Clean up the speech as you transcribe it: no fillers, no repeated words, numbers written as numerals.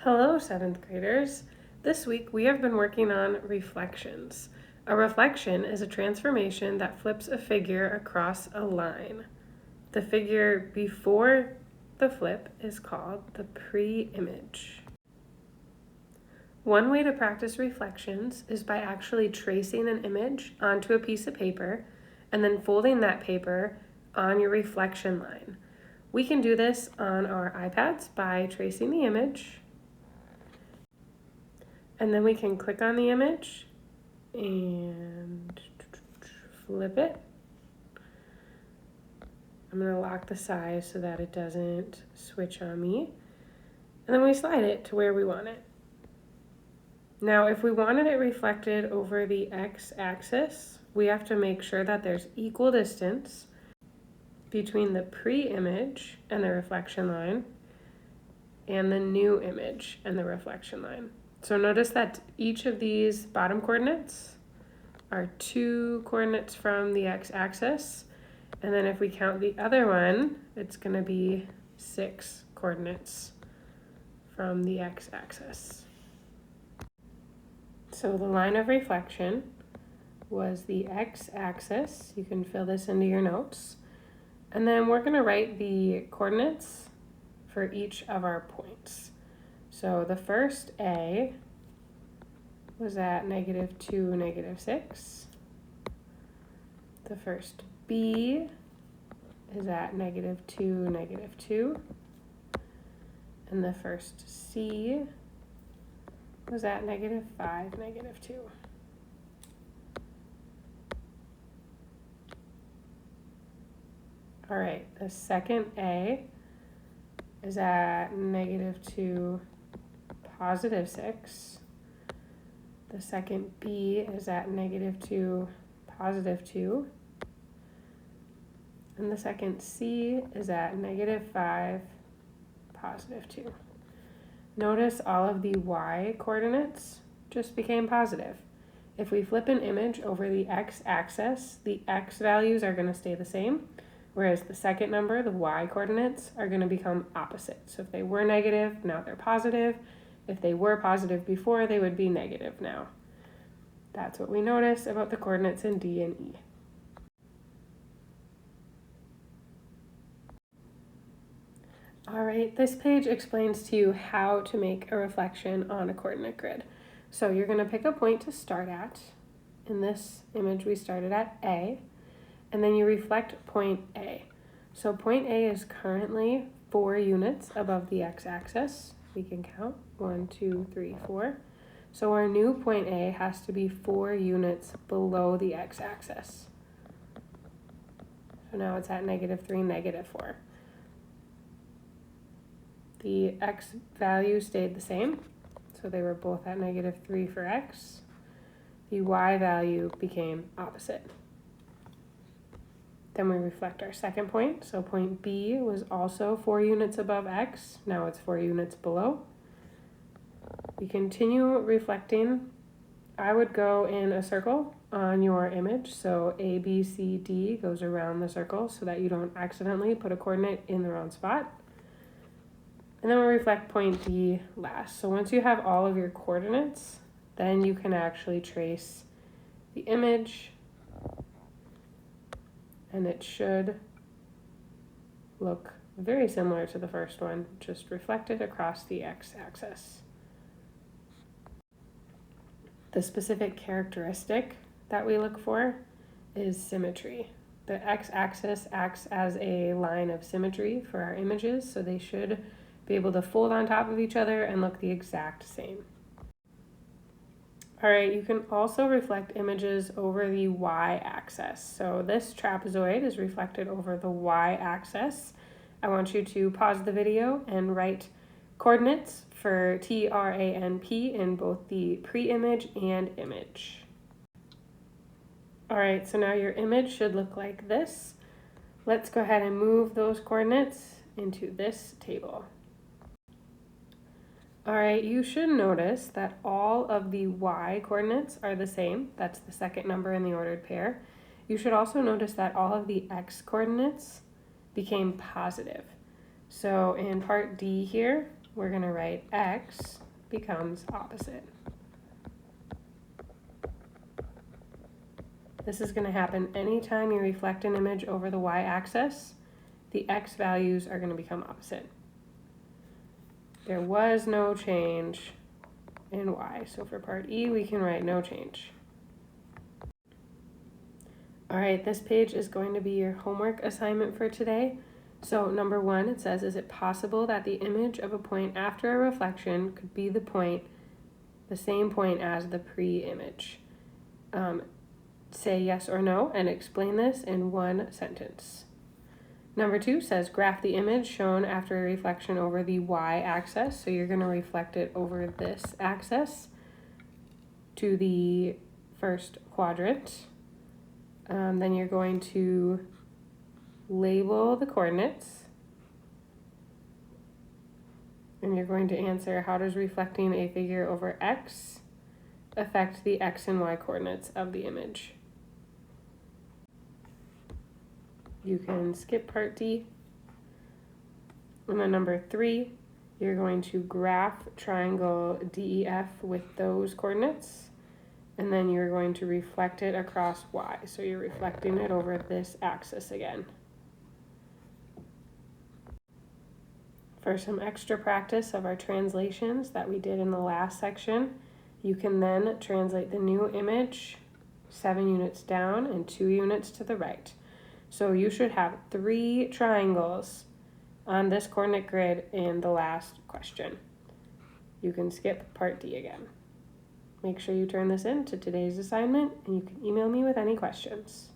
Hello, 7th graders. This week we have been working on reflections. A reflection is a transformation that flips a figure across a line. The figure before the flip is called the pre-image. One way to practice reflections is by actually tracing an image onto a piece of paper and then folding that paper on your reflection line. We can do this on our iPads by tracing the image, and then we can click on the image and flip it. I'm going to lock the size so that it doesn't switch on me. And then we slide it to where we want it. Now, if we wanted it reflected over the x-axis, we have to make sure that there's equal distance between the pre-image and the reflection line and the new image and the reflection line. So notice that each of these bottom coordinates are 2 coordinates from the x-axis, and then if we count the other one, it's going to be 6 coordinates from the x-axis. So the line of reflection was the x-axis. You can fill this into your notes. And then we're going to write the coordinates for each of our points. So the first A was at -2, -6. The first B is at -2, -2. And the first C was at -5, -2. All right, the second A is at -2, +6. The second B is at -2, +2. And the second C is at -5, +2. Notice all of the y coordinates just became positive. If we flip an image over the x-axis, the x values are going to stay the same, whereas the second number, the y coordinates, are going to become opposite. So if they were negative, now they're positive. If they were positive before, they would be negative now. That's what we notice about the coordinates in D and E. All right, this page explains to you how to make a reflection on a coordinate grid. So you're going to pick a point to start at. In this image, we started at A, and then you reflect point A. So point A is currently 4 units above the x-axis. We can count 1, 2, 3, 4. So our new point A has to be 4 units below the x-axis. So now it's at -3, -4. The x value stayed the same, so they were both at -3 for x. The y value became opposite. Then we reflect our second point. So point B was also 4 units above x. Now it's 4 units below. We continue reflecting. I would go in a circle on your image. So A, B, C, D goes around the circle so that you don't accidentally put a coordinate in the wrong spot. And then we reflect point D last. So once you have all of your coordinates, then you can actually trace the image, and it should look very similar to the first one, just reflected across the x-axis. The specific characteristic that we look for is symmetry. The x-axis acts as a line of symmetry for our images, so they should be able to fold on top of each other and look the exact same. All right, you can also reflect images over the y-axis. So this trapezoid is reflected over the y-axis. I want you to pause the video and write coordinates for TRANP in both the pre-image and image. All right, so now your image should look like this. Let's go ahead and move those coordinates into this table. All right, you should notice that all of the y coordinates are the same. That's the second number in the ordered pair. You should also notice that all of the x coordinates became positive. So in part D here, we're going to write x becomes opposite. This is going to happen anytime you reflect an image over the y-axis. The x values are going to become opposite. There was no change in y, so for part E we can write no change. All right, this page is going to be your homework assignment for today. So number 1, it says, is it possible that the image of a point after a reflection could be the same point as the pre-image? Say yes or no and explain this in one sentence. Number 2 says, graph the image shown after a reflection over the y-axis. So you're going to reflect it over this axis to the first quadrant. Then you're going to label the coordinates. And you're going to answer, how does reflecting a figure over x affect the x and y coordinates of the image? You can skip part D. And then number 3, you're going to graph triangle DEF with those coordinates. And then you're going to reflect it across y. So you're reflecting it over this axis again. For some extra practice of our translations that we did in the last section, you can then translate the new image 7 units down and 2 units to the right. So you should have 3 triangles on this coordinate grid in the last question. You can skip part D again. Make sure you turn this in to today's assignment, and you can email me with any questions.